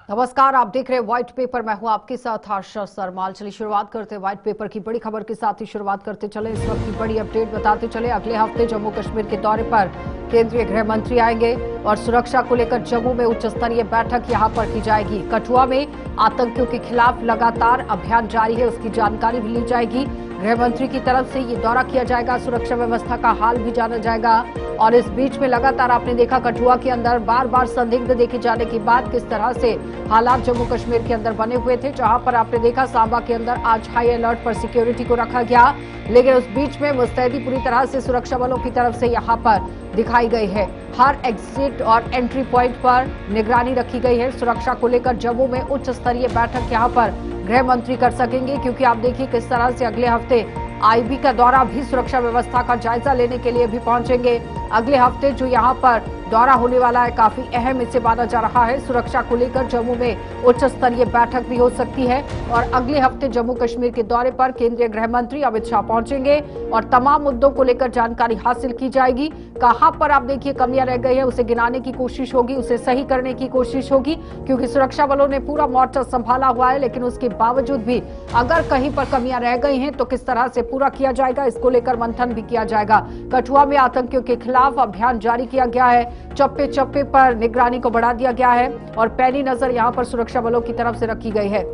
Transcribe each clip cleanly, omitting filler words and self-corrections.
नमस्कार, आप देख रहे हैं व्हाइट पेपर। मैं हूं आपके साथ आशा सरमाल। चलिए शुरुआत करते हैं व्हाइट पेपर की बड़ी खबर के साथ ही शुरुआत करते चले। इस वक्त की बड़ी अपडेट बताते चले। अगले हफ्ते जम्मू कश्मीर के दौरे पर केंद्रीय गृह मंत्री आएंगे और सुरक्षा को लेकर जम्मू में उच्च स्तरीय बैठक यहां पर की जाएगी। कठुआ में आतंकियों के खिलाफ लगातार अभियान जारी है, उसकी जानकारी भी ली जाएगी। गृह मंत्री की तरफ से ये दौरा किया जाएगा, सुरक्षा व्यवस्था का हाल भी जाना जाएगा। और इस बीच में लगातार आपने देखा कठुआ के अंदर बार बार संदिग्ध देखे जाने के बाद किस तरह से हालात जम्मू कश्मीर के अंदर बने हुए थे, जहां पर आपने देखा सांबा के अंदर आज हाई अलर्ट पर सिक्योरिटी को रखा गया। लेकिन उस बीच में मुस्तैदी पूरी तरह से सुरक्षा बलों की तरफ से यहां पर दिखाई गई है। हर एग्जिट और एंट्री पॉइंट पर निगरानी रखी गई है। सुरक्षा को लेकर जम्मू में उच्च स्तरीय बैठक यहां पर गृह मंत्री कर सकेंगे, क्योंकि आप देखिए किस तरह से अगले हफ्ते आईबी का दौरा भी सुरक्षा व्यवस्था का जायजा लेने के लिए भी पहुंचेंगे। अगले हफ्ते जो यहां पर दौरा होने वाला है काफी अहम इसे माना जा रहा है। सुरक्षा को लेकर जम्मू में उच्च स्तरीय बैठक भी हो सकती है और अगले हफ्ते जम्मू कश्मीर के दौरे पर केंद्रीय गृह मंत्री अमित शाह पहुंचेंगे और तमाम मुद्दों को लेकर जानकारी हासिल की जाएगी। कहां पर आप देखिए कमियां रह गई है उसे गिनाने की कोशिश होगी, उसे सही करने की कोशिश होगी, क्योंकि सुरक्षा बलों ने पूरा मोर्चा संभाला हुआ है। लेकिन उसके बावजूद भी अगर कहीं पर कमियां रह गई हैं तो किस तरह से पूरा किया जाएगा, इसको लेकर मंथन भी किया जाएगा। कठुआ में आतंकियों के खिलाफ अभियान जारी किया गया है, चप्पे चप्पे पर निगरानी को बढ़ा दिया गया है और पैनी नजर यहां पर सुरक्षा बलों की तरफ से रखी गई है।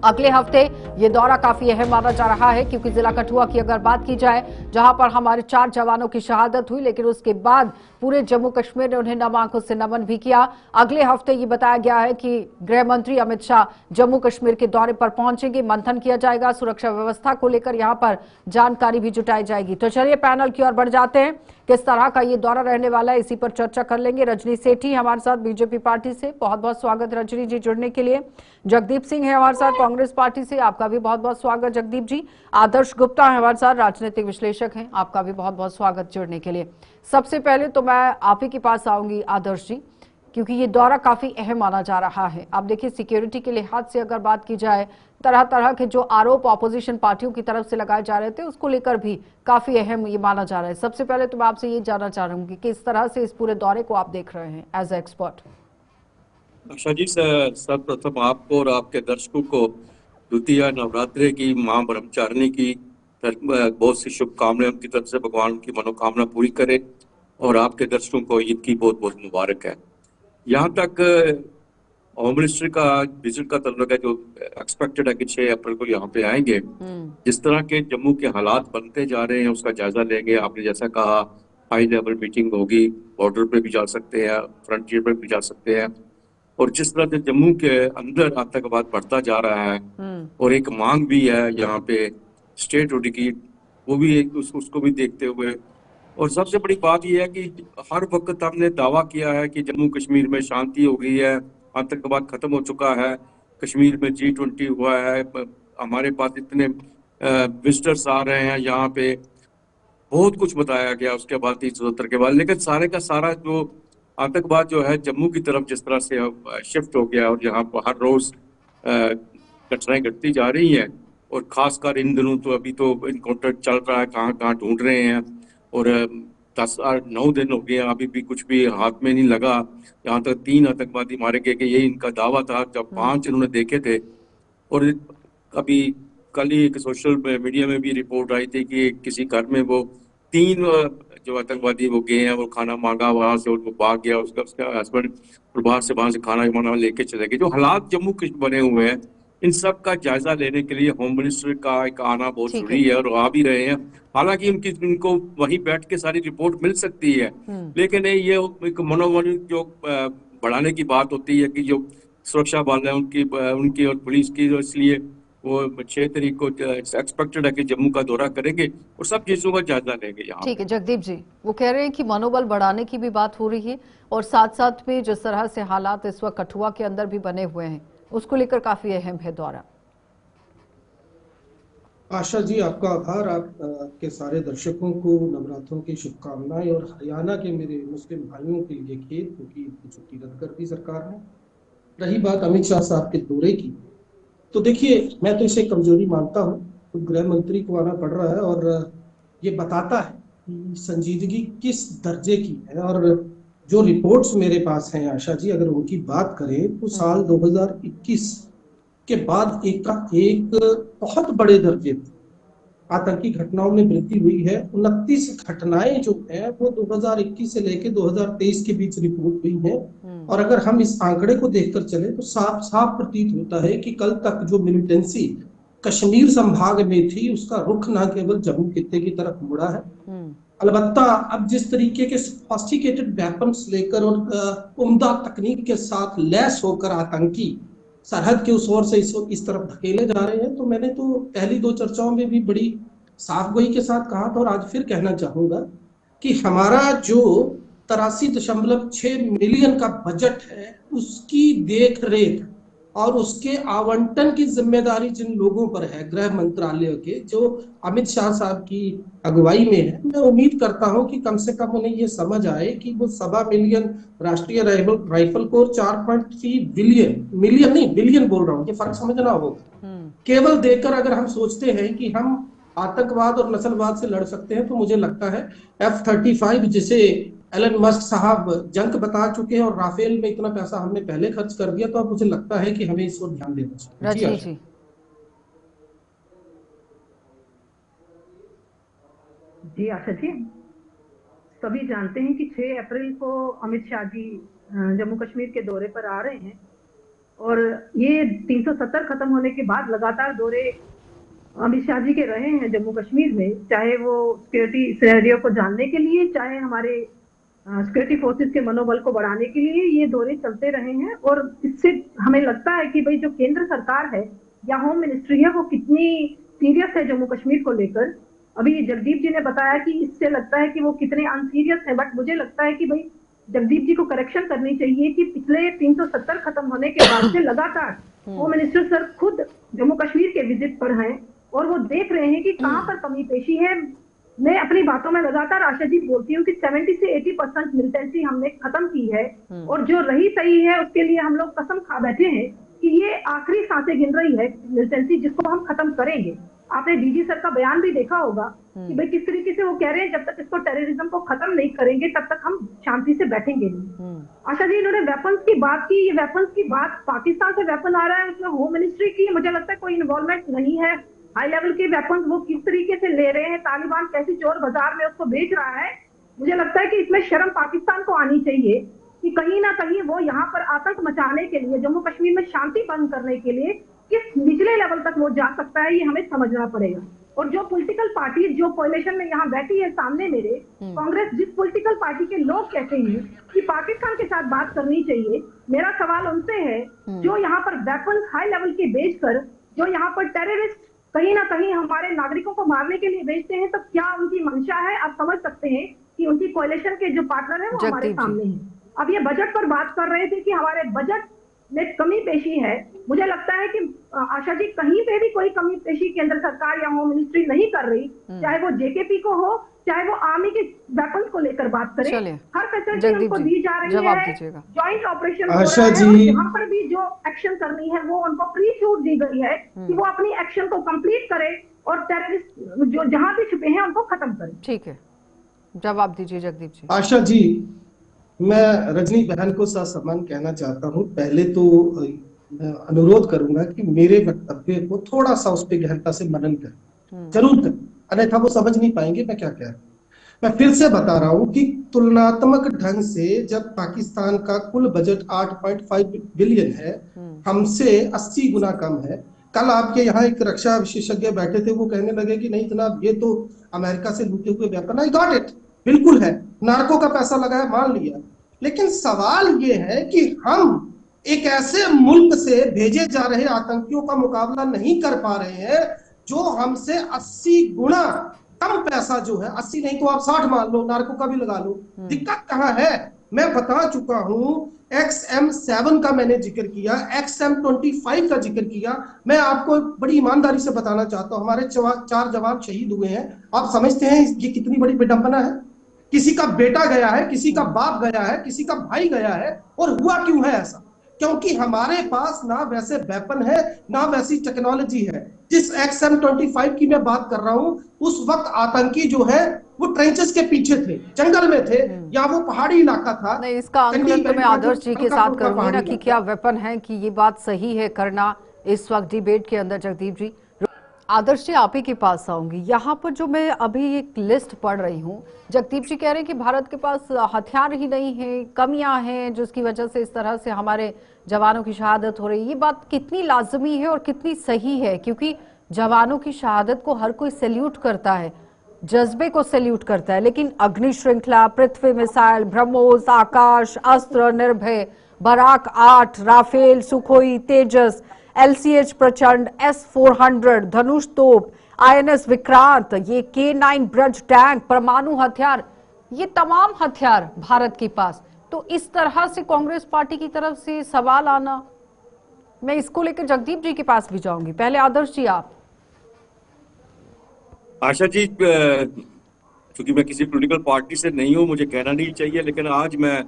अगले हफ्ते ये दौरा काफी अहम माना जा रहा है, क्योंकि जिला कठुआ की अगर बात की जाए, जहां पर हमारे 4 जवानों की शहादत हुई, लेकिन उसके बाद पूरे जम्मू कश्मीर ने उन्हें नम आंखों से नमन भी किया। अगले हफ्ते ये बताया गया है कि गृह मंत्री अमित शाह जम्मू कश्मीर के दौरे पर पहुंचेंगे, मंथन किया जाएगा, सुरक्षा व्यवस्था को लेकर यहां पर जानकारी भी जुटाई जाएगी। तो चलिए पैनल की ओर बढ़ जाते हैं, किस तरह का ये दौरा रहने वाला है इसी पर चर्चा कर लेंगे। रजनी सेठी हमारे साथ बीजेपी पार्टी से, बहुत बहुत स्वागत रजनी जी जुड़ने के लिए। जगदीप सिंह है हमारे साथ कांग्रेस पार्टी से, आपका भी बहुत बहुत स्वागत जगदीप जी। आदर्श गुप्ता है हमारे साथ, राजनीतिक विश्लेषक हैं, आपका भी बहुत बहुत स्वागत जुड़ने के लिए। सबसे पहले तो मैं आप ही के पास आऊंगी आदर्श जी, क्योंकि ये दौरा काफी अहम माना जा रहा है। आप देखिए सिक्योरिटी के लिहाज से अगर बात की जाए, तरह तरह के जो आरोप ऑपोजिशन पार्टियों की तरफ से लगाए जा रहे थे उसको लेकर भी काफी अहम ये माना जा रहा है। सबसे पहले तो मैं आपसे ये जानना चाह रही हूँ कि किस तरह से इस पूरे दौरे को आप देख रहे हैं as a expert. Asha ji, सर्वप्रथम आपको और आपके दर्शकों को द्वितीय नवरात्रि की मां ब्रह्मचारिणी की बहुत सी शुभकामनाएं, उनकी तरफ से भगवान की मनोकामना पूरी करे और आपके दर्शकों को ईद की बहुत बहुत मुबारक है। यहाँ तक होम मिनिस्ट्री का विजिट का तल्लुक है, जो एक्सपेक्टेड है कि 6 अप्रैल को यहाँ पे आएंगे। जिस तरह के जम्मू के हालात बनते जा रहे हैं उसका जायजा लेंगे। आपने जैसा कहा हाई लेवल मीटिंग होगी, बॉर्डर पे भी जा सकते हैं, फ्रंटियर पे भी जा सकते हैं। और जिस तरह से जम्मू के अंदर आतंकवाद बढ़ता जा रहा है और एक मांग भी है यहाँ पे स्टेट हुड की, वो भी एक उसको भी देखते हुए। और सबसे बड़ी बात यह है कि हर वक्त हमने दावा किया है कि जम्मू कश्मीर में शांति हो गई है, आतंकवाद खत्म हो चुका है, कश्मीर में G20 हुआ है, हमारे पास इतने विजिटर्स आ रहे हैं, यहाँ पे बहुत कुछ बताया गया उसके बाद 30 के बाद। लेकिन सारे का सारा जो आतंकवाद जो है जम्मू की तरफ जिस तरह से शिफ्ट हो गया और यहाँ पर हर रोज घटनाएं घटती जा रही हैं, और खासकर इन दिनों तो अभी तो इनकाउंटर चल रहा है, कहाँ कहाँ ढूंढ रहे हैं। और 10-9 दिन हो गए अभी भी कुछ भी हाथ में नहीं लगा। यहाँ तक 3 आतंकवादी मारे गए कि यही इनका दावा था, जब 5 इन्होंने देखे थे। और अभी कल ही एक सोशल मीडिया में भी रिपोर्ट आई थी कि किसी घर में वो 3 जो आतंकवादी वो गए हैं, वो खाना मांगा वहां से और वो भाग गया, उसका हस्बैंड बाहर से वहां से खाना वाना लेके चले गए। जो हालात जम्मू कश्मीर बने हुए हैं, इन सब का जायजा लेने के लिए होम मिनिस्टर का एक आना बहुत जरूरी है और आ भी रहे हैं। हालांकि उनको वहीं बैठ के सारी रिपोर्ट मिल सकती है, लेकिन ये एक मनोबल जो बढ़ाने की बात होती है कि जो सुरक्षा बल है उनकी और पुलिस की, तो इसलिए वो 6 तारीख को एक्सपेक्टेड है कि जम्मू का दौरा करेंगे और सब चीजों का जायजा लेंगे यहाँ। ठीक है जगदीप जी, वो कह रहे हैं कि मनोबल बढ़ाने की भी बात हो रही है और साथ साथ में जिस तरह से हालात इस वक्त कठुआ के अंदर भी बने हुए हैं उसको लेकर काफी अहम है दौरा। आशा जी, आपका आभार। आप के सारे दर्शकों को नवरात्रों की शुभकामनाएं और हरियाणा के मेरे मुस्लिम भाइयों के लिए खेद, क्योंकि की छुट्टी रद्द कर दी सरकार ने। रही बात अमित शाह साहब के दौरे की, तो देखिए मैं तो इसे कमजोरी मानता हूँ। तो गृह मंत्री को आना पड़ रहा है और ये बताता है कि संजीदगी किस दर्जे की है और जो रिपोर्ट्स मेरे पास हैं आशा जी, अगर उनकी बात करें तो साल 2021 के बाद एक का एक बहुत बड़े दर्जे पर आतंकी घटनाओं में वृद्धि हुई है। 29 घटनाएं जो है वो 2021 से लेकर 2023 के बीच रिपोर्ट हुई हैं। और अगर हम इस आंकड़े को देखकर चले तो साफ साफ प्रतीत होता है कि कल तक जो मिलिटेंसी कश्मीर संभाग में थी उसका रुख न केवल जम्मू खित्ते की तरफ मुड़ा है, अलबत्ता अब जिस तरीके के सोफिस्टिकेटेड वेपन्स लेकर और उम्दा तकनीक के साथ लैस होकर आतंकी सरहद के उस ओर से इस तरफ धकेले जा रहे हैं, तो मैंने तो पहली दो चर्चाओं में भी बड़ी साफ गोई के साथ कहा था और आज फिर कहना चाहूंगा कि हमारा जो 83.6 मिलियन का बजट है उसकी देख रेख और उसके आवंटन की जिम्मेदारी जिन लोगों पर है गृह मंत्रालय के, जो अमित शाह साहब की अगुवाई में है, मैं उम्मीद करता हूं कि कम से कम उन्हें ये समझ आए कि वो 1.25 मिलियन राष्ट्रीय राइफल कोर 4.3 मिलियन नहीं बिलियन बोल रहा हूँ, ये फर्क समझना होगा, केवल देकर अगर हम सोचते हैं कि हम आतंकवाद और नस्लवाद से लड़ सकते हैं, तो मुझे लगता है F-35 जिसे एलन मस्क साहब जंक बता चुके हैं और राफेल में इतना पैसा हमने पहले खर्च कर दिया, तो अब मुझे लगता है कि हमें इस पर ध्यान देना चाहिए। रजनी जी। जी आशा जी, सभी जानते हैं कि 6 अप्रैल को अमित शाह जी जम्मू कश्मीर के दौरे पर आ रहे हैं और ये 370 खत्म होने के बाद लगातार दौरे अमित शाह जी के रहे हैं जम्मू कश्मीर में, चाहे वो सिक्योरिटी सिनेरियो को जानने के लिए, चाहे हमारे सिक्योरिटी फोर्सेस के मनोबल को बढ़ाने के लिए ये दौरे चलते रहे हैं। और इससे हमें लगता है कि भाई जो केंद्र सरकार है या होम मिनिस्ट्री है वो कितनी सीरियस है जम्मू कश्मीर को लेकर। अभी जगदीप जी ने बताया कि इससे लगता है कि वो कितने अनसीरियस है, बट मुझे लगता है कि भाई जगदीप जी को करेक्शन करनी चाहिए कि पिछले 370 खत्म होने के बाद से लगातार होम मिनिस्टर सर खुद जम्मू कश्मीर के विजिट पर हैं और वो देख रहे हैं कि कहाँ पर कमी पेशी है। मैं अपनी बातों में लगातार आशा जी बोलती हूँ कि 70 से 80% मिलिटेंसी हमने खत्म की है और जो रही सही है उसके लिए हम लोग कसम खा बैठे हैं कि ये आखिरी सांसें गिन रही है मिलिटेंसी, जिसको हम खत्म करेंगे। आपने डीजी सर का बयान भी देखा होगा कि भाई किस तरीके से वो कह रहे हैं जब तक इसको टेररिज्म को खत्म नहीं करेंगे तब तक हम शांति से बैठेंगे नहीं। आशा जी, इन्होंने वेपन्स की बात की, ये वेपन्स की बात पाकिस्तान से वेपन आ रहा है, उसमें होम मिनिस्ट्री की मुझे लगता है कोई इन्वॉल्वमेंट नहीं है। हाई लेवल के वेपन्स वो किस तरीके से ले रहे हैं, तालिबान कैसी चोर बाजार में उसको बेच रहा है, मुझे लगता है कि इसमें शर्म पाकिस्तान को आनी चाहिए कि कहीं ना कहीं वो यहाँ पर आतंक मचाने के लिए, जम्मू कश्मीर में शांति भंग करने के लिए किस निचले लेवल तक वो जा सकता है, ये हमें समझना पड़ेगा। और जो पॉलिटिकल पार्टी जो कोalition में यहाँ बैठी है सामने मेरे, कांग्रेस जिस पॉलिटिकल पार्टी के लोग कहते हैं कि पाकिस्तान के साथ बात करनी चाहिए, मेरा सवाल उनसे है जो यहाँ पर वेपन हाई लेवल के बेचकर जो यहाँ पर टेररिस्ट कहीं ना कहीं हमारे नागरिकों को मारने के लिए बेचते हैं, तो क्या उनकी मंशा है? आप समझ सकते हैं कि उनकी कोalition के जो पार्टनर है वो हमारे सामने हैं। अब ये बजट पर बात कर रहे थे कि हमारे बजट में कमी पेशी है, मुझे लगता है कि आशा जी कहीं पे भी कोई कमी पेशी केंद्र सरकार या होम मिनिस्ट्री नहीं कर रही, चाहे वो जेकेपी को हो चाहे वो आर्मी के वेपन्स को लेकर बात करें, हर फैसिलिटी उनको दी जा रही है, ज्वाइंट ऑपरेशन हो रहा है और यहाँ पर भी जो एक्शन करनी है वो उनको प्री छूट दी गई है कि वो अपनी एक्शन को कंप्लीट करे और टेररिस्ट जो जहाँ भी छुपे हैं उनको खत्म करें। ठीक है, जवाब दीजिए जगदीप जी। आशा जी, मैं रजनी बहन को ससम्मान कहना चाहता हूँ। पहले तो मैं अनुरोध करूंगा कि मेरे वक्तव्य को थोड़ा सा उस पर गहनता से मनन करें, जरूर करें, अन्यथा वो समझ नहीं पाएंगे मैं क्या कह रहा हूं। मैं फिर से बता रहा हूं कि तुलनात्मक ढंग से जब पाकिस्तान का कुल बजट 8.5 बिलियन है, हमसे 80 गुना कम है। कल आपके यहाँ एक रक्षा विशेषज्ञ बैठे थे, वो कहने लगे कि नहीं जनाब ये तो अमेरिका से लूटे हुए वेपन। आई गॉट इट, बिल्कुल है, नार्को का पैसा लगाया, मान लिया, लेकिन सवाल ये है कि हम एक ऐसे मुल्क से भेजे जा रहे आतंकियों का मुकाबला नहीं कर पा रहे हैं जो हमसे 80 गुना कम पैसा जो है, 80 नहीं तो आप 60 मान लो, नार्को का भी लगा लो। दिक्कत कहां है? मैं बता चुका हूं, XM7 का मैंने जिक्र किया, XM25 का जिक्र किया। मैं आपको बड़ी ईमानदारी से बताना चाहता हूं, हमारे 4 जवान शहीद हुए हैं। आप समझते हैं ये कितनी बड़ी विडंबना है? किसी का बेटा गया है, किसी का बाप गया है, किसी का भाई गया है, और हुआ क्यों है ऐसा? क्योंकि हमारे पास ना वैसे वेपन है ना वैसी टेक्नोलॉजी है। जिस XM-25 की मैं बात कर रहा हूं, उस वक्त आतंकी जो है वो ट्रेंचेस के पीछे थे, जंगल में थे, या वो पहाड़ी इलाका था। नहीं, इसका आंकलन तो मैं आदर्श जी के साथ करूंगी ना कि क्या वेपन है, कि ये बात सही है करना इस वक्त डिबेट के अंदर। जगदीप जी, आदर्श जी आप ही के पास आऊंगी। यहाँ पर जो मैं अभी एक लिस्ट पढ़ रही हूँ, जगदीप जी कह रहे हैं कि भारत के पास हथियार ही नहीं है, कमियां हैं जिसकी वजह से इस तरह से हमारे जवानों की शहादत हो रही है। ये बात कितनी लाजमी है और कितनी सही है? क्योंकि जवानों की शहादत को हर कोई सैल्यूट करता है, जज्बे को सैल्यूट करता है, लेकिन अग्नि श्रृंखला, पृथ्वी मिसाइल, ब्रह्मोस, आकाश अस्त्र, निर्भय, बराक 8, राफेल, सुखोई, तेजस, LCH प्रचंड, S-400, धनुष तोप, INS विक्रांत, ये K9 ब्रज टैंक, परमाणु हथियार, ये तमाम हथियार भारत के पास। तो इस तरह से कांग्रेस पार्टी की तरफ से सवाल आना, मैं इसको लेकर जगदीप जी के पास भी जाऊंगी। पहले आदर्श जी आप। आशा जी, क्योंकि मैं किसी पॉलिटिकल पार्टी से नहीं हूं, मुझे कहना नहीं चाहिए, लेकिन आज मैं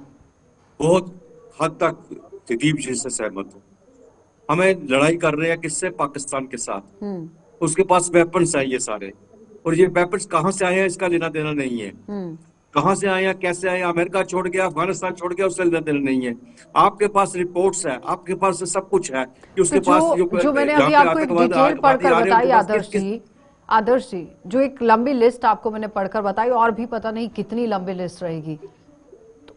बहुत हद तक जगदीप जी से सहमत हूं। हमें लड़ाई कर रहे हैं किससे? पाकिस्तान के साथ। उसके पास वेपन्स है ये सारे, और ये वेपन्स कहां से आए हैं इसका लेना देना नहीं है। कहां से आए हैं, कैसे आए, अमेरिका छोड़ गया, अफगानिस्तान छोड़ गया, उससे लेना देना नहीं है। आपके पास रिपोर्ट्स है, आपके पास सब कुछ है कि उसके तो पास जो मैंने अभी आपको एक डिटेल पढ़कर बताई आदर्श जी, जो एक लंबी लिस्ट आपको मैंने पढ़कर बताई, और भी पता नहीं कितनी लंबी लिस्ट रहेगी,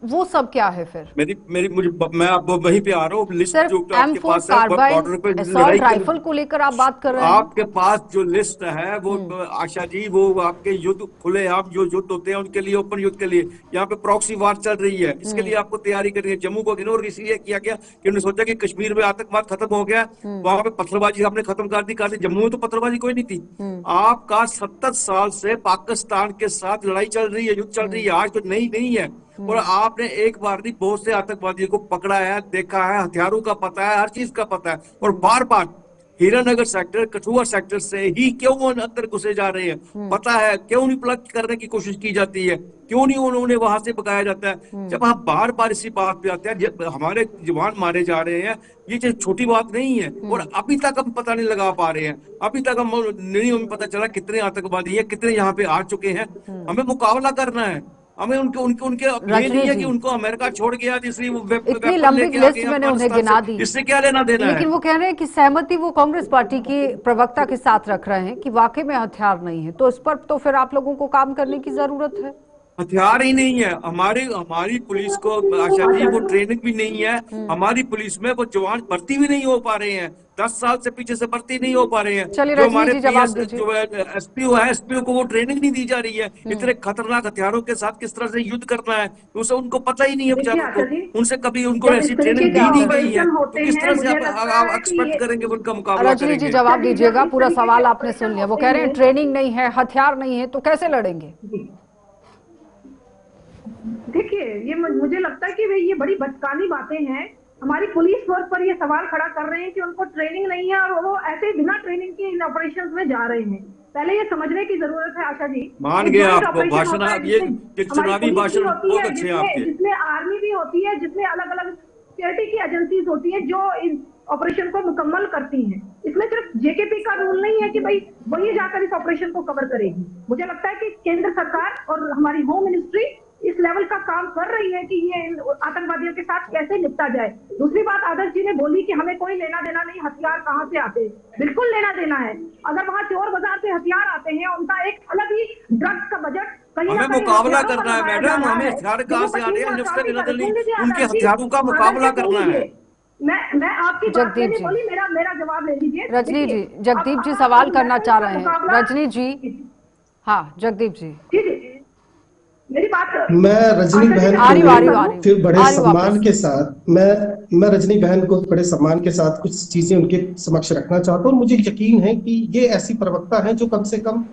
वो सब क्या है फिर? मैं अब वहीं पे आ रहा हूँ। लिस्ट जो आपके पास है, बॉर्डर पे असॉल्ट राइफल को लेकर आप बात कर रहे हैं। आपके पास जो लिस्ट है वो आशा जी, वो आपके युद्ध खुलेआम जो युद्ध होते हैं उनके लिए, ओपन युद्ध के लिए, यहाँ पे प्रॉक्सी वार चल रही है, इसके लिए आपको तैयारी करनी है। जम्मू को इग्नोर इसलिए किया गया कि उन्होंने सोचा कि कश्मीर में आतंकवाद खत्म हो गया, वहां पे पत्थरबाजी आपने खत्म कर दी। जम्मू में तो पत्थरबाजी कोई नहीं थी। आपका 70 साल से पाकिस्तान के साथ लड़ाई चल रही है, युद्ध चल रही है, आज तो नहीं है। और आपने एक बार नहीं बहुत से आतंकवादियों को पकड़ा है, देखा है, हथियारों का पता है, हर चीज का पता है। और बार बार हीरानगर सेक्टर, कठुआ सेक्टर से ही क्यों अंदर घुसे जा रहे हैं, पता है। क्यों नहीं प्लग करने की कोशिश की जाती है, क्यों नहीं उन्होंने वहां से भगाया जाता है? जब हम बार बार इसी बात पे आते हैं, हमारे जवान मारे जा रहे हैं, ये छोटी बात नहीं है। और अभी तक हम पता नहीं लगा पा रहे हैं, अभी तक हम नहीं हमें पता चला कितने आतंकवादी है, कितने यहाँ पे आ चुके हैं। हमें मुकाबला करना है। हमें उनके ये नहीं है कि उनको अमेरिका छोड़ गया, इसलिए वो इतनी लंबी लिस्ट मैंने उन्हें गिना दी, इससे क्या लेना देना है? लेकिन वो कह रहे हैं कि सहमति वो कांग्रेस पार्टी की प्रवक्ता के साथ रख रहे हैं कि वाकई में हथियार नहीं है। तो इस पर तो फिर आप लोगों को काम करने की जरूरत है। हथियार ही नहीं है हमारी पुलिस को, आशा जी, वो ट्रेनिंग भी नहीं है। हमारी पुलिस में वो जवान भर्ती भी नहीं हो पा रहे हैं, 10 साल से पीछे से भर्ती नहीं हो पा रहे हैं। जो हमारे एसपीओ है, एसपीओ को वो ट्रेनिंग नहीं दी जा रही है। इतने खतरनाक हथियारों के साथ किस तरह से युद्ध करना है, उसे उनको पता ही नहीं है बेचारों को। उनसे कभी उनको ऐसी ट्रेनिंग दी नहीं गई है, तो किस तरह से आप एक्सपेक्ट करेंगे उनका मुकाबला करेंगे? रजनी जी जवाब दीजिएगा, पूरा सवाल आपने सुन लिया। वो कह रहे हैं ट्रेनिंग नहीं है, हथियार नहीं है, तो कैसे लड़ेंगे? देखिए, ये मुझे लगता है कि ये बड़ी बचकानी बातें हैं। हमारी पुलिस फोर्स पर ये सवाल खड़ा कर रहे हैं कि उनको ट्रेनिंग नहीं है और वो ऐसे बिना ट्रेनिंग के इन ऑपरेशंस में जा रहे हैं। पहले ये समझने की जरूरत है आशा जी। मान गए आपको भाषण, ये चुनावी भाषण बहुत अच्छे हैं आपके, जिसमें आर्मी भी होती है, जिसमें अलग अलग सिक्योरिटी की एजेंसीज होती है जो इस ऑपरेशन को मुकम्मल करती हैं। इसमें सिर्फ जेकेपी का रूल नहीं है कि भाई वही जाकर इस ऑपरेशन को कवर करेगी। मुझे लगता है कि केंद्र सरकार और हमारी होम मिनिस्ट्री इस लेवल का काम कर रही है कि ये आतंकवादियों के साथ कैसे निपटा जाए। दूसरी बात आदर्श जी ने बोली कि हमें कोई लेना देना नहीं, हथियार कहां से आते हैं। बिल्कुल लेना देना है। अगर वहां चोर बाजार से हथियार आते हैं, उनका एक अलग ही ड्रग्स का बजट हमें मुकाबला करना है मैडम। हमें हथियार कहां से आ रहे हैं, उसका लेना देना नहीं, उनके हथियारों का मुकाबला करना है। मैं आपकी बात नहीं बोली, मेरा जवाब ले लीजिए। रजनी जी, जगदीप जी सवाल करना चाह रहे हैं। रजनी जी, हाँ जगदीप जी, मेरी बात। मैं रजनी बहन फिर बड़े सम्मान के साथ मैं रजनी बहन को बड़े सम्मान के साथ कुछ चीजें उनके समक्ष रखना चाहता हूँ। मुझे यकीन है कि ये ऐसी प्रवक्ता है जो कम से कम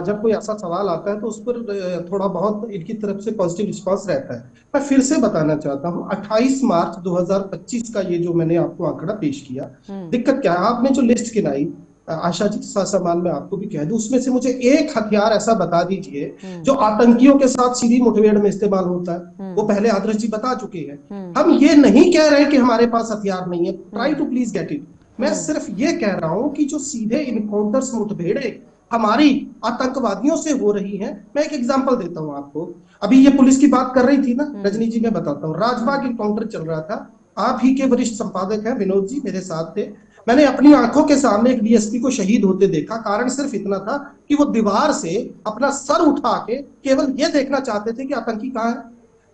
जब कोई ऐसा सवाल आता है तो उस पर थोड़ा बहुत इनकी तरफ से पॉजिटिव रिस्पांस रहता है। मैं फिर से बताना चाहता हूँ, 28 मार्च 2025 का ये जो मैंने आपको आंकड़ा पेश किया, दिक्कत क्या है? आपने जो लिस्ट गिनाई, आशा जी, सवाल मैं आपको भी कह दूं, उसमें से मुझे एक हथियार ऐसा बता दीजिए जो आतंकियों के साथ सीधी मुठभेड़ में इस्तेमाल होता है। वो पहले आदर्श जी बता चुके हैं। हम ये नहीं कह रहे कि हमारे पास हथियार नहीं है, try to please get it. मैं सिर्फ ये कह रहा हूं कि जो सीधे इनकाउंटर्स, मुठभेड़े हमारी आतंकवादियों से हो रही हैं। मैं एक एग्जांपल देता हूं आपको। अभी ये पुलिस की बात कर रही थी ना रजनी जी, मैं बताता हूँ। राजबाग इनकाउंटर चल रहा था, आप ही के वरिष्ठ संपादक हैं विनोद जी, मेरे साथ थे। मैंने अपनी आंखों के सामने एक डीएसपी को शहीद होते देखा। कारण सिर्फ इतना था कि वो दीवार से अपना सर उठा के केवल ये देखना चाहते थे कि आतंकी कहाँ है।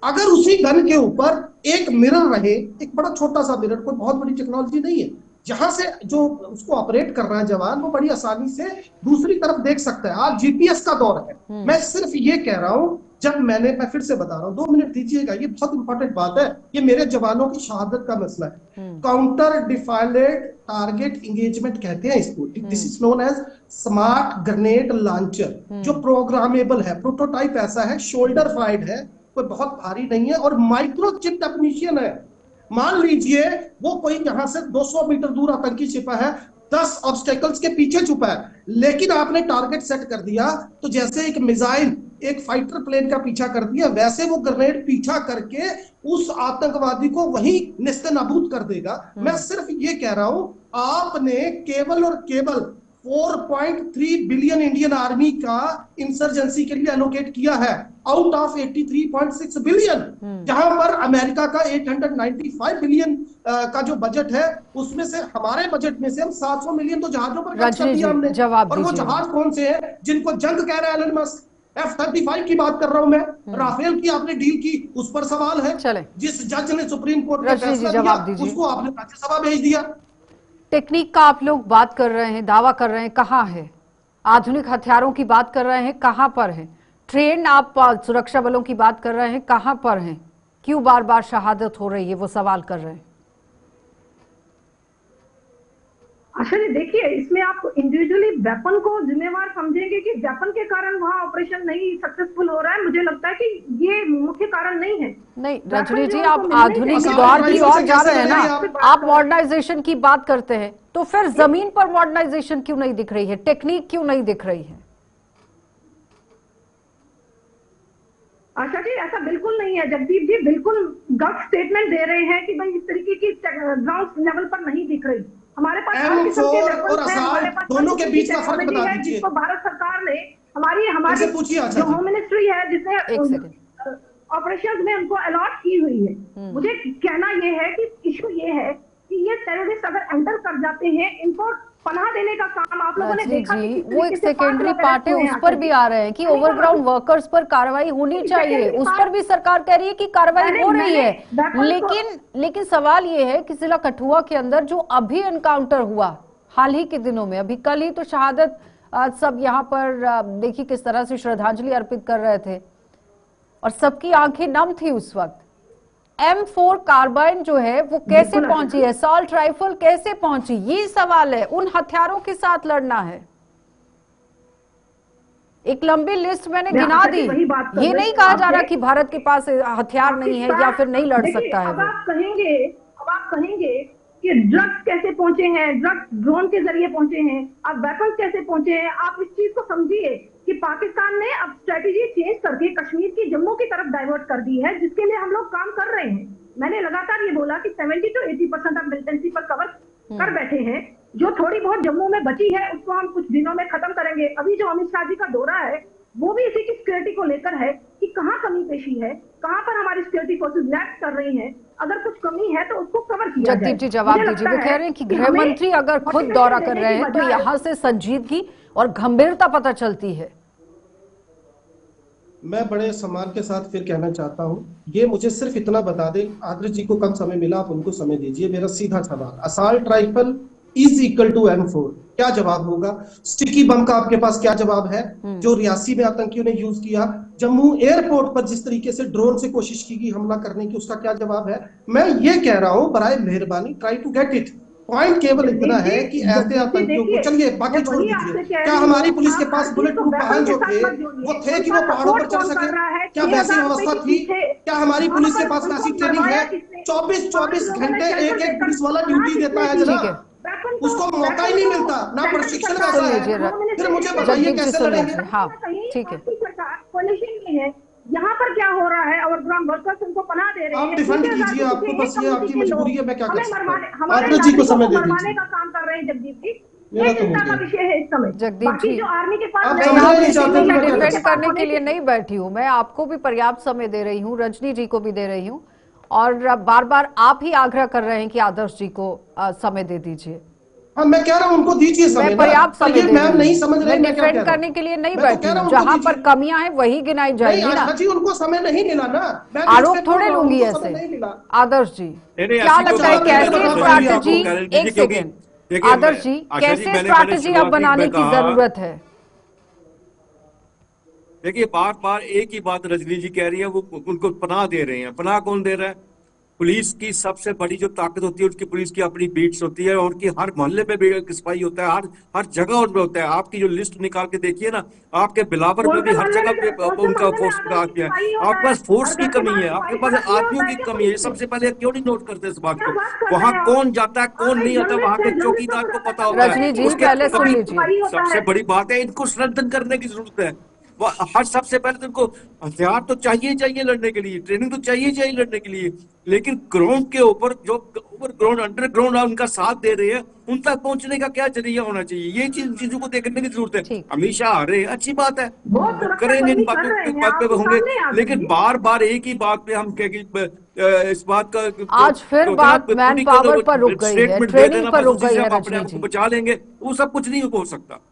अगर उसी गन के ऊपर एक मिरर रहे, एक बड़ा छोटा सा मिरर, कोई बहुत बड़ी टेक्नोलॉजी नहीं है, जहां से जो उसको ऑपरेट कर रहा है जवान, वो बड़ी आसानी से दूसरी तरफ देख सकता है। आज जीपीएस का दौर है। मैं सिर्फ ये कह रहा हूं, मैं फिर से बता रहा हूं, 2 मिनट दीजिएगा, ये बहुत इंपॉर्टेंट बात है। ये मेरे जवानों की शहादत का मसला है। काउंटर डिफाइलेड टारगेट इंगेजमेंट कहते हैं इसको। This is known as smart grenade launcher, जो प्रोग्रामेबल है। प्रोटोटाइप ऐसा है, शोल्डर फाइड है, कोई बहुत भारी नहीं है, और माइक्रो चिप टेक्नीशियन है। मान लीजिए वो कोई यहां से 200 मीटर दूर आतंकी छिपा है, 10 ऑब्स्टेकल्स के पीछे छुपा है, लेकिन आपने टारगेट सेट कर दिया, तो जैसे एक मिसाइल एक फाइटर प्लेन का पीछा कर दिया, वैसे वो ग्रेनेड पीछा करके उस आतंकवादी को वहीं नेस्तनाबूद कर देगा। मैं सिर्फ ये कह रहा हूं, आपने केवल और केवल 4.3 बिलियन इंडियन आर्मी का इंसर्जेंसी के लिए एलोकेट किया है, आउट ऑफ 83.6 बिलियन, जहां पर अमेरिका का 895 बिलियन का जो बजट है, उसमें से हमारे बजट में से हम 700 मिलियन तो जहाजों पर खर्च कर दिया हमने। और वो जहाज कौन से हैं जिनको जंग कह रहा है एलन मस्क? F-35 की बात कर रहा हूं मैं। राफेल की आपने डील की, उस पर सवाल है। जिस जज ने सुप्रीम कोर्ट का फैसला दिया, उसको आपने राज्यसभा भेज दिया। टेक्निक का आप लोग बात कर रहे हैं, दावा कर रहे हैं, कहाँ है? आधुनिक हथियारों की बात कर रहे हैं, कहाँ पर है? ट्रेन आप सुरक्षा बलों की बात कर रहे हैं, कहाँ पर हैं? क्यों बार बार शहादत हो रही है, वो सवाल कर रहे हैं। आशा जी, देखिए, इसमें आप इंडिविजुअली वेपन को जिम्मेवार समझेंगे कि वेपन के कारण वहां ऑपरेशन नहीं सक्सेसफुल हो रहा है। मुझे लगता है कि ये मुख्य कारण नहीं है। नहीं रजनी जी, आप आधुनिक दौर की ओर जा रहे हैं ना, आप मॉडर्नाइजेशन की बात करते हैं, तो फिर जमीन पर मॉडर्नाइजेशन क्यों नहीं दिख रही है? टेक्निक क्यों नहीं दिख रही है? आशा जी, ऐसा बिल्कुल नहीं है। जगदीप जी बिल्कुल गलत स्टेटमेंट दे रहे हैं कि भाई इस तरीके की ग्राउंड लेवल पर नहीं दिख रही। हमारे पास हर किस्म के वेपन्स हैं, हमारे पास दोनों के बीच का फर्क बता दीजिए। जिसको भारत सरकार ने हमारी जो होम मिनिस्ट्री है, जिसने ऑपरेशंस में उनको अलॉट की हुई है। मुझे कहना ये है कि इशू ये है कि ये टेररिस्ट अगर एंटर कर जाते हैं, इनको पनाह देने का काम आप लोगों ने देखा जी, वो एक सेकेंडरी पार्ट है, उस पर भी आ रहे हैं कि ओवरग्राउंड वर्कर्स पर कार्रवाई होनी चाहिए। उस पर भी सरकार कह रही है कि कार्रवाई हो रही है, लेकिन सवाल ये है कि जिला कठुआ के अंदर जो अभी एनकाउंटर हुआ हाल ही के दिनों में, अभी कल ही तो शहादत, सब यहाँ पर देखिए किस तरह से श्रद्धांजलि अर्पित कर रहे थे और सबकी आंखें नम थी उस वक्त। M4 कार्बाइन जो है वो कैसे पहुंची है, असॉल्ट राइफल कैसे पहुंची, ये सवाल है। उन हथियारों के साथ लड़ना है। एक लंबी लिस्ट मैंने गिना दी। ये नहीं कहा जा रहा कि भारत के पास हथियार नहीं है या फिर नहीं लड़ सकता है। अब आप कहेंगे कि ड्रग्स कैसे पहुंचे हैं, ड्रग्स ड्रोन के जरिए पहुंचे हैं, अब वेपन्स कैसे पहुंचे हैं। आप इस चीज को समझिए कि पाकिस्तान ने अब स्ट्रेटेजी चेंज करके कश्मीर की जम्मू की तरफ डाइवर्ट कर दी है, जिसके लिए हम लोग काम कर रहे हैं। मैंने लगातार ये बोला कि 70 to 80% ऑफ मिलिटेंसी पर कवर कर बैठे हैं। जो थोड़ी बहुत जम्मू में बची है उसको हम कुछ दिनों में खत्म करेंगे। अभी जो अमित शाह जी का दौरा है वो भी इसी की सिक्योरिटी को लेकर है कि कहाँ कमी पेशी है, कहाँ पर हमारी सिक्योरिटी फोर्सेस लैग कर रही हैं। अगर कुछ कमी है तो उसको कवर किया जाए। जगदीप जी जवाब दीजिए। वो कह रहे हैं कि गृह मंत्री अगर खुद दौरा कर रहे हैं तो यहाँ से संजीदगी और गंभीरता पता चलती है। मैं बड़े सम्मान के साथ फिर कहना चाहता हूं, ये मुझे सिर्फ इतना बता दें, आदर्श जी को कम समय मिला, आप उनको समय दीजिए। मेरा सीधा सवाल, assault rifle is equal to M4, क्या जवाब होगा? स्टिकी बम का आपके पास क्या जवाब है जो रियासी में आतंकियों ने यूज किया? जम्मू एयरपोर्ट पर जिस तरीके से ड्रोन से कोशिश की हमला करने की, उसका क्या जवाब है? मैं ये कह रहा हूं, बराए मेहरबानी try to get it. Point केवल इतना है कि ऐसे आतंकियों को, चलिए बाकी छोड़ दीजिए, क्या हमारी पुलिस के पास बुलेट प्रूफ वाहन जो थे वो थे कि वो पहाड़ों पर चढ़ सके? क्या वैसी व्यवस्था थी? क्या हमारी पुलिस के पास वैसी ट्रेनिंग है? 24-24 घंटे एक पुलिस वाला ड्यूटी देता है जनाब। उसको मौका ही नहीं मिलता, ना प्रशिक्षण कैसा है, फिर मुझे बताइए जगदीप जी कैसे सुन लड़ेंगे। लीजिए। हाँ ठीक है, पॉलिशिंग में है, यहाँ पर क्या हो रहा है, और ग्राउंड वर्कर्स उनको पनाह दे रहे हैं। आप डिफेंड 20,000 कीजिए, आपको के बस एक ये कम्युनिटी आपकी के लोग मजबूरी है, मैं क्या कर हमें सकता मरवाने, हूँ। हमारे आरती जी को नागरिकों समय को दे मरवाने दीजिए। का काम कर रहे हैं जगदीप जी। मेरा ये तो हो चिंता का गया। विषय है इस समय। जगदीप बाकी जी, जो आर्मी के पास आप मैं समझना यहाँ नहीं किसी चाहते को तो भी मैं क्या कर डिफेंड सकता हूँ। करने के लिए नहीं बैठी हूँ, मैं आपको भी पर्याप्त समय दे रही हूँ, रजनी जी को भी दे रही हूँ, और बार बार आप ही आग्रह कर रहे हैं कि आदर्श जी को समय दे दीजिए। हाँ, मैं कह रहा हूँ उनको दीजिए समय मैं ना, पर्याप्त पर समय ये दे मैम रही नहीं हूँ, समझ रहे, मैं मैं क्या कह डिफेंड रहा करने हूँ। के लिए नहीं मैं तो बैठी कह रहा हूँ, हूँ उनको जहां पर दीजिए। कमियां हैं वही गिनाई नहीं जाएंगी ना। आशा जी, उनको समय नहीं मिला ना, मैं भी आरोप रिस्पेक्ट थोड़े करूंगा, लूंगी उनको समय ऐसे। नहीं मिला। आदर्श जी, नहीं क्या ऐसी कोई लगता है बात नहीं है कैसे बताता हूँ रजनी जी, आपको। स्ट्रैटेजी, आपको एक क्योंकि सेकेंड देखिए आदर्श जी, आशा जी कैसे मैंने स्ट्रैटेजी अब शुरुआत बनाने में की कहा, जरूरत है? देखिए बार बार एक ही बात रजनी जी कह रही है, वो उनको पनाह दे रहे हैं। पनाह कौन दे रहा है? पुलिस की सबसे बड़ी जो ताकत होती है, उसकी पुलिस की अपनी बीट्स होती है, और उनकी हर मोहल्ले में भी एक सिपाही होता है, हर हर जगह उनमें होता है। आपकी जो लिस्ट निकाल के देखिए ना, आपके बिलावर में भी हर जगह पे उनका फोर्स लगा दिया है। आपके पास फोर्स की कमी है, आपके पास आदमियों की कमी है, ये सबसे पहले क्यों नहीं नोट करते इस बात क्या को? बात कर वहां रहे हैं कौन जाता है, कौन नहीं आता, वहां के जर्नलिस्ट चौकीदार को को पता ज्यादा होता समझते है। रजनी हैं कि जी, उसके पहले सुन कभी लीजिए। होता सबसे है। बड़ी बात है, इनको स्ट्रेंथन करने की जरूरत है। हर सबसे पहले तो इनको हथियार तो चाहिए चाहिए लड़ने के लिए, ट्रेनिंग तो चाहिए चाहिए लड़ने के लिए, लेकिन ग्राउंड के ऊपर जो ओवर ग्राउंड अंडरग्राउंड उनका साथ दे रहे हैं, उन तक पहुंचने का क्या जरिया होना चाहिए, ये चीजों को देखने की जरूरत है। ठीक। हमेशा आ रहे हैं, अच्छी बात है, बहुत वो सुरक्षा करेंगे, इन कर्मी बातों कर रहे हैं, बात पे आप होंगे, सामने आ लेकिन जाइए। बार बार एक ही बात पे हम कहेंगे इस बात का आज फिर होता बात है मैन पोलिटिकल पावर पर रुक गई है, स्टेटमेंट दे ट्रेनिंग देना, पर बस रुक उसी गई से है हम अपने रजनी आप को जी। बचा लेंगे, वो सब कुछ नहीं हो सकता।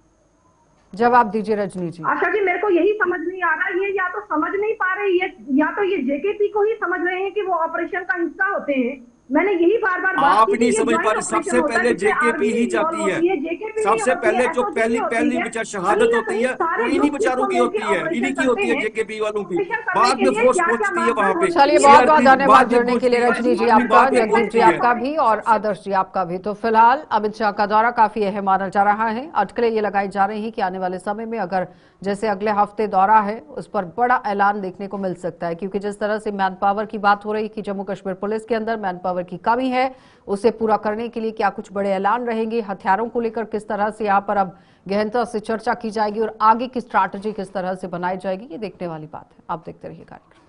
जवाब दीजिए रजनी जी। आशा जी, मेरे को यही समझ नहीं आ रहा, ये या तो समझ नहीं पा रहे, ये या तो ये जेकेपी को ही समझ रहे हैं कि वो ऑपरेशन का हिस्सा होते हैं। मैंने यही बार बार बात आप की कि नहीं ये समझ पा ज्वाइंट रहे, ऑपरेशन सबसे होता है पहले जिसमें जेकेपी आर्मी भी ही इन्वॉल्व जाती है। होती है, जेकेपी भी सबसे होती है, पहले जो एसओजी भी पहली होती पहली है। बेचार कहीं शहादत ना होती कहीं है, वो सारे इन्हीं ग्रुप बेचारों इसको की मिलकर होती है, ऑपरेशन इन्हीं की करते होती है, हैं। जेकेपी वालों की। ऑपरेशन करने बाद के में लिए फोर्स क्या क्या पहुंचती है वहां मापदंड पे, होते चलिए, हैं, बहुत बहुत सीआरपी धन्यवाद बाद में जुड़ने के लिए पहुंचती है, रजनी जी आर्मी आपका, बाद में जगदीप जी पहुंचती है। आपका भी, और आदर्श जी आपका भी। तो फिलहाल अमित शाह का दौरा काफी अहम माना जा रहा है। अटकलें ये लगाई जा रही हैं कि आने वाले समय में अगर जैसे अगले हफ्ते दौरा है, उस पर बड़ा ऐलान देखने को मिल सकता है, क्योंकि जिस तरह से मैन पावर की बात हो रही कि जम्मू कश्मीर पुलिस के अंदर मैन पावर की कमी है, उसे पूरा करने के लिए क्या कुछ बड़े ऐलान रहेंगे, हथियारों को लेकर किस तरह से यहाँ पर अब गहनता से चर्चा की जाएगी और आगे की स्ट्रैटेजी किस तरह से बनाई जाएगी, ये देखने वाली बात है। आप देखते रहिए कार्यक्रम।